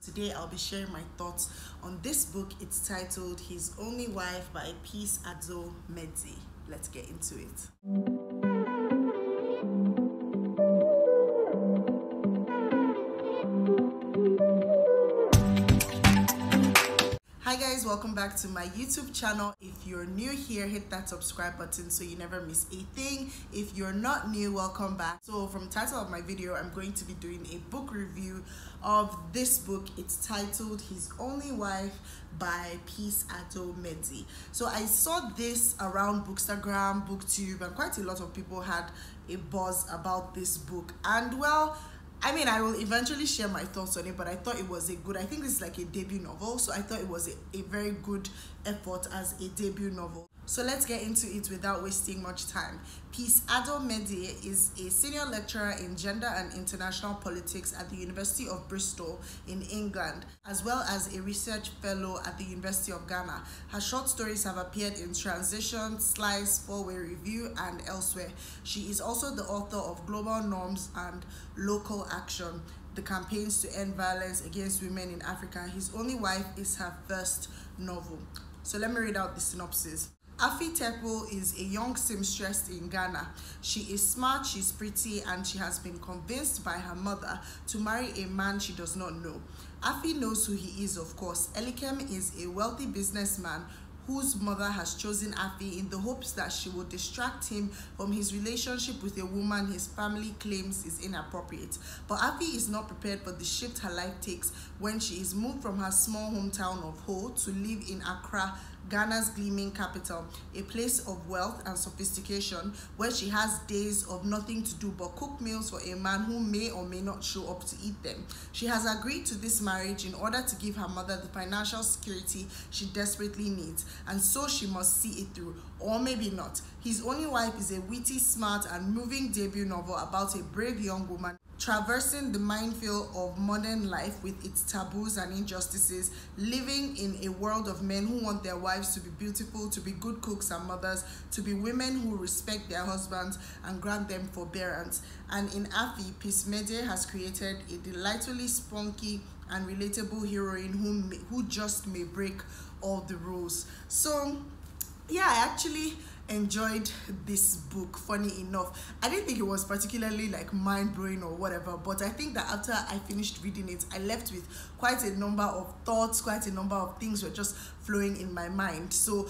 Today I'll be sharing my thoughts on this book. It's titled His Only Wife by Adzo Medie. Let's get into it. Hi guys, welcome back to my YouTube channel. If you're new here, hit that subscribe button so you never miss a thing. If you're not new, welcome back. So from the title of my video, I'm going to be doing a book review of this book. It's titled His Only Wife by Adzo Medie. So I saw this around Bookstagram, Booktube, and quite a lot of people had a buzz about this book. And well, I mean, I will eventually share my thoughts on it, but I thought it was I think this is like a debut novel, so I thought it was a very good effort as a debut novel. So let's get into it without wasting much time. Adzo Medie is a senior lecturer in gender and international politics at the University of Bristol in England, as well as a research fellow at the University of Ghana. Her short stories have appeared in Transition, Slice, Four-Way Review, and elsewhere. She is also the author of Global Norms and Local Action, the campaigns to end violence against women in Africa. His Only Wife is her first novel. So let me read out the synopsis. Afi Tepo is a young seamstress in Ghana. She is smart, she's pretty, and she has been convinced by her mother to marry a man she does not know. Afi knows who he is, of course. Elikem is a wealthy businessman whose mother has chosen Afi in the hopes that she will distract him from his relationship with a woman his family claims is inappropriate. But Afi is not prepared for the shift her life takes when she is moved from her small hometown of Ho to live in Accra, Ghana's gleaming capital, a place of wealth and sophistication where she has days of nothing to do but cook meals for a man who may or may not show up to eat them. She has agreed to this marriage in order to give her mother the financial security she desperately needs, and so she must see it through, or maybe not. His Only Wife is a witty, smart, and moving debut novel about a brave young woman traversing the minefield of modern life with its taboos and injustices, living in a world of men who want their wives to be beautiful, to be good cooks and mothers, to be women who respect their husbands and grant them forbearance. And in Afi, Medie has created a delightfully spunky and relatable heroine who just may break all the rules. So yeah, I actually enjoyed this book. Funny enough, I didn't think it was particularly like mind-blowing or whatever, but I think that after I finished reading it, I left with quite a number of thoughts, quite a number of things were just flowing in my mind. So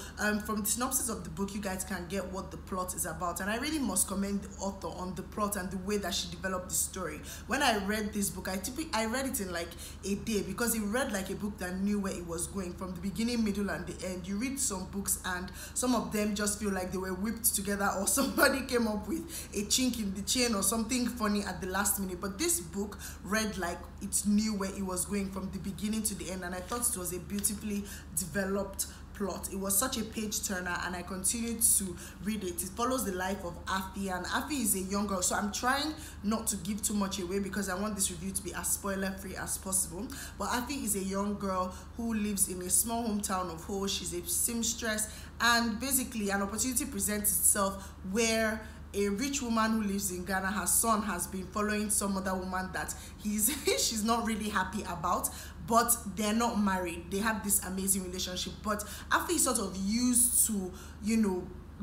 from the synopsis of the book, you guys can get what the plot is about, and I really must commend the author on the plot and the way that she developed the story. When I read this book, I read it in like a day, because it read like a book that knew where it was going from the beginning, middle, and the end. You read some books and some of them just feel like they were whipped together, or somebody came up with a chink in the chain or something funny at the last minute. But this book read like it knew where it was going from the beginning to the end, and I thought it was a beautifully developed plot. It was such a page turner, and I continued to read it. It follows the life of Afi, and Afi is a young girl, so I'm trying not to give too much away because I want this review to be as spoiler free as possible. But Afi is a young girl who lives in a small hometown of Ho. She's a seamstress, and basically an opportunity presents itself where a rich woman who lives in Ghana, her son has been following some other woman that she's not really happy about, but they're not married. They have this amazing relationship, but Afi is sort of used to,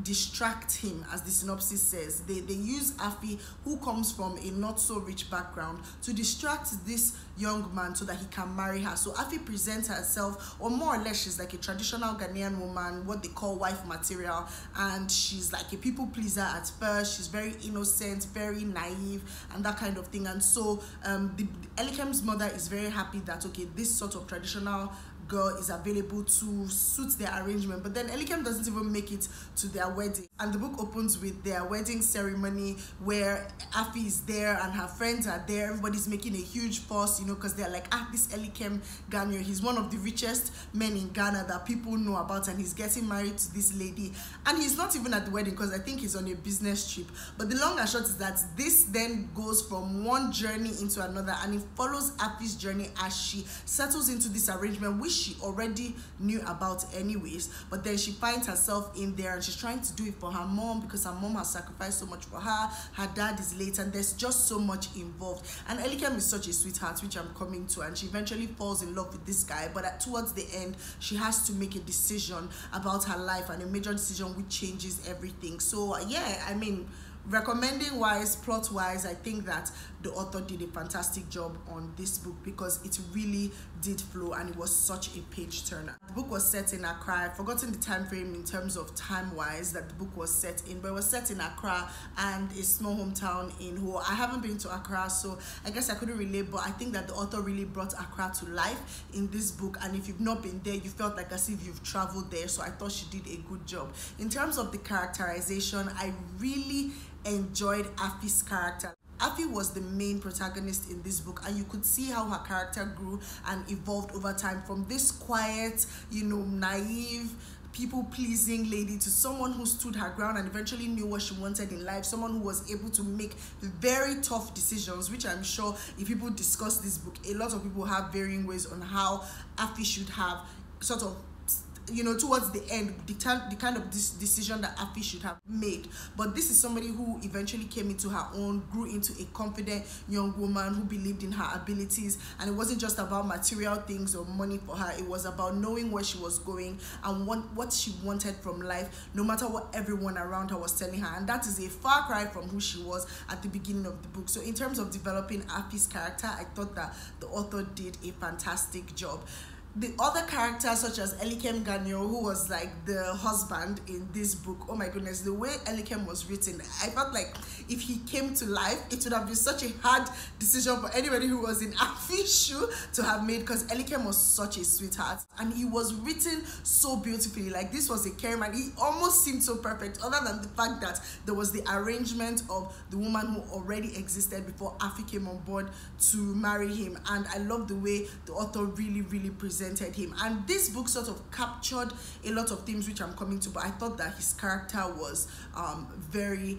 distract him, as the synopsis says. They use Afi, who comes from a not so rich background, to distract this young man so that he can marry her. So Afi presents herself, or more or less she's like a traditional Ghanaian woman, what they call wife material, and she's like a people pleaser at first. She's very innocent, very naive, and that kind of thing. And so Elikem's mother is very happy that, okay, this sort of traditional girl is available to suit their arrangement. But then Elikem doesn't even make it to their wedding, and the book opens with their wedding ceremony where Afi is there and her friends are there. Everybody's making a huge fuss, because they're like, this Elikem Ghanaian, he's one of the richest men in Ghana that people know about, and he's getting married to this lady, and he's not even at the wedding because I think he's on a business trip. But the long and short is that this then goes from one journey into another, and it follows Afi's journey as she settles into this arrangement, which she already knew about anyways, but then she finds herself in there and she's trying to do it for her mom because her mom has sacrificed so much for her. Her dad is late and there's just so much involved, and Elikem is such a sweetheart, which I'm coming to, and she eventually falls in love with this guy, but towards the end she has to make a decision about her life, and a major decision which changes everything. So yeah, I mean, recommending wise, plot wise, I think that the author did a fantastic job on this book, because it really did flow and it was such a page turner. The book was set in Accra. I've forgotten the time frame in terms of time wise that the book was set in, but it was set in Accra and a small hometown in Ho. I haven't been to Accra, so I guess I couldn't relate, but I think that the author really brought Accra to life in this book, and if you've not been there, you felt like as if you've traveled there. So I thought she did a good job. In terms of the characterization, I really enjoyed Afi's character. Afi was the main protagonist in this book, and you could see how her character grew and evolved over time, from this quiet, you know, naive, people-pleasing lady to someone who stood her ground and eventually knew what she wanted in life, someone who was able to make very tough decisions, which I'm sure if people discuss this book, a lot of people have varying ways on how Afi should have sort of, you know, towards the end, the kind of this decision that Afi should have made. But this is somebody who eventually came into her own, grew into a confident young woman who believed in her abilities, and it wasn't just about material things or money for her. It was about knowing where she was going and what she wanted from life, no matter what everyone around her was telling her. And that is a far cry from who she was at the beginning of the book. So in terms of developing Afi's character, I thought that the author did a fantastic job. The other characters, such as Elikem Ganyo, who was like the husband in this book, oh my goodness, the way Elikem was written, I felt like if he came to life, it would have been such a hard decision for anybody who was in Afi's shoe to have made, because Elikem was such a sweetheart, and he was written so beautifully. Like, this was a caring man. He almost seemed so perfect, other than the fact that there was the arrangement of the woman who already existed before Afi came on board to marry him. And I love the way the author really presented him, and this book sort of captured a lot of themes which I'm coming to, but I thought that his character was very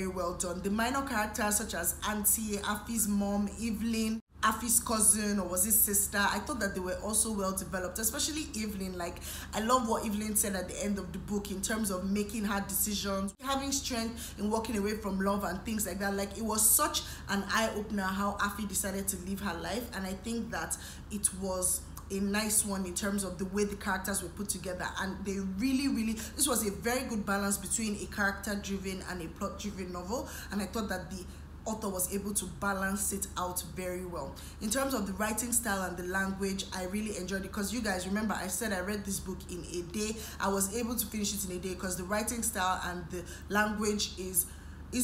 well done. The minor characters, such as Auntie, Afi's mom, Evelyn, Afi's cousin, or was his sister, I thought that they were also well developed, especially Evelyn. Like, I love what Evelyn said at the end of the book in terms of making hard decisions, having strength in walking away from love and things like that. Like, it was such an eye-opener how Afi decided to live her life, and I think that it was a nice one in terms of the way the characters were put together, and they really this was a very good balance between a character-driven and a plot-driven novel, and I thought that the author was able to balance it out very well. In terms of the writing style and the language, I really enjoyed it, because you guys remember I said I read this book in a day. I was able to finish it in a day because the writing style and the language is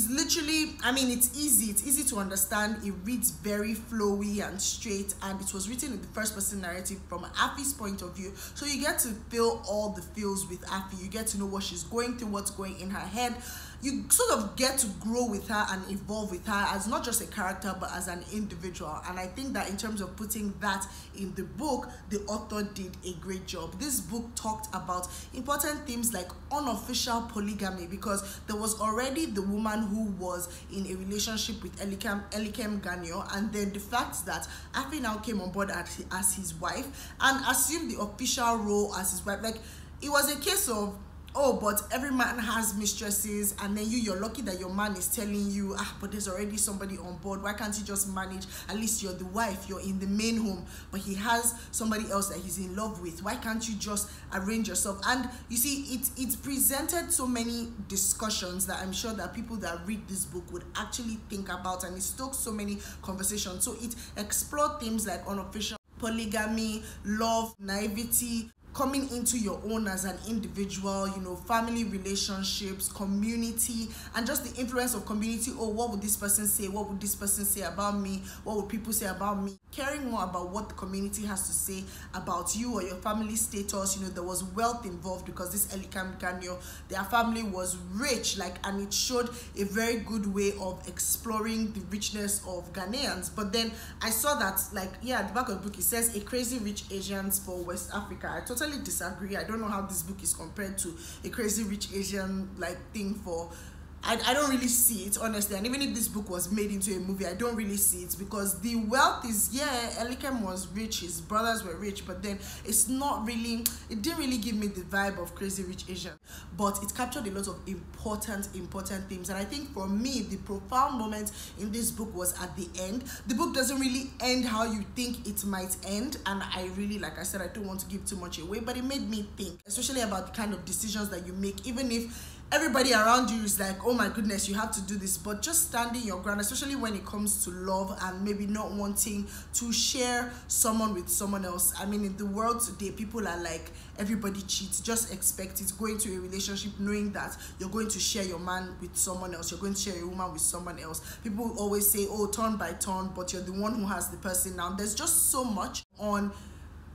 literally, I mean, it's easy to understand. It reads very flowy and straight, and it was written in the first person narrative from Afi's point of view, so you get to feel all the feels with Afi. You get to know what she's going through, what's going in her head. You sort of get to grow with her and evolve with her as not just a character but as an individual, and I think that in terms of putting that in the book, the author did a great job. This book talked about important themes like unofficial polygamy, because there was already the woman who was in a relationship with Elikem Ganyo, and then the fact that Afi now came on board as his wife and assumed the official role as his wife. Like, it was a case of, oh, but every man has mistresses, and then you're lucky that your man is telling you, but there's already somebody on board. Why can't you just manage? At least you're the wife, you're in the main home, but he has somebody else that he's in love with. Why can't you just arrange yourself? And you see, it presented so many discussions that I'm sure that people that read this book would actually think about, and it stoked so many conversations. So it explored themes like unofficial polygamy, love, naivety, coming into your own as an individual, you know, family relationships, community, and just the influence of community. Oh, what would this person say? What would this person say about me? What would people say about me? Caring more about what the community has to say about you or your family status. You know, there was wealth involved because this Elikem Ganyo, their family was rich, like, and it showed a very good way of exploring the richness of Ghanaians. But then I saw that, like, yeah, at the back of the book it says a crazy rich Asians for West Africa. I totally disagree. I don't know how this book is compared to a crazy rich Asian like thing for I don't really see it, honestly. And even if this book was made into a movie, I don't really see it, because the wealth is, yeah, Elikem was rich, his brothers were rich, but then it's not really, it didn't really give me the vibe of Crazy Rich Asian. But it captured a lot of important themes. And I think for me, the profound moment in this book was at the end. The book doesn't really end how you think it might end, and I really, like I said, I don't want to give too much away, but it made me think, especially about the kind of decisions that you make, even if everybody around you is like, oh my goodness, you have to do this, but just standing your ground, especially when it comes to love and maybe not wanting to share someone with someone else. I mean, in the world today, people are like, everybody cheats, just expect it. Go into a relationship knowing that you're going to share your man with someone else, you're going to share your woman with someone else. People always say, oh, turn by turn, but you're the one who has the person now. There's just so much on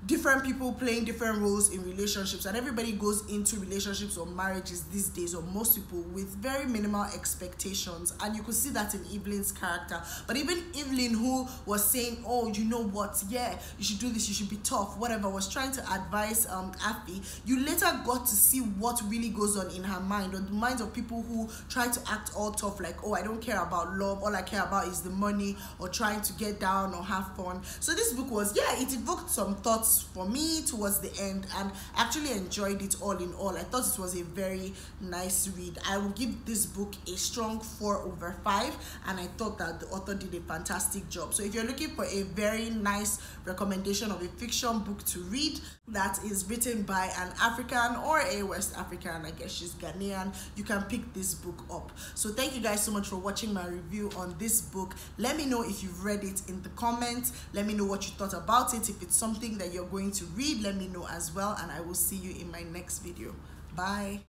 different people playing different roles in relationships, and everybody goes into relationships or marriages these days, or most people, with very minimal expectations. And you could see that in Evelyn's character. But even Evelyn, who was saying, oh, you know what, yeah, you should do this, you should be tough, whatever, was trying to advise Afi, you later got to see what really goes on in her mind, or the minds of people who try to act all tough, like, oh, I don't care about love, all I care about is the money, or trying to get down or have fun. So this book was, yeah, it evoked some thoughts for me towards the end, and actually enjoyed it all in all. I thought it was a very nice read. I will give this book a strong 4/5, and I thought that the author did a fantastic job. So if you're looking for a very nice recommendation of a fiction book to read that is written by an African or a West African, I guess she's Ghanaian, you can pick this book up. So thank you guys so much for watching my review on this book. Let me know if you've read it in the comments. Let me know what you thought about it. If it's something that you're going to read, let me know as well, and I will see you in my next video. Bye.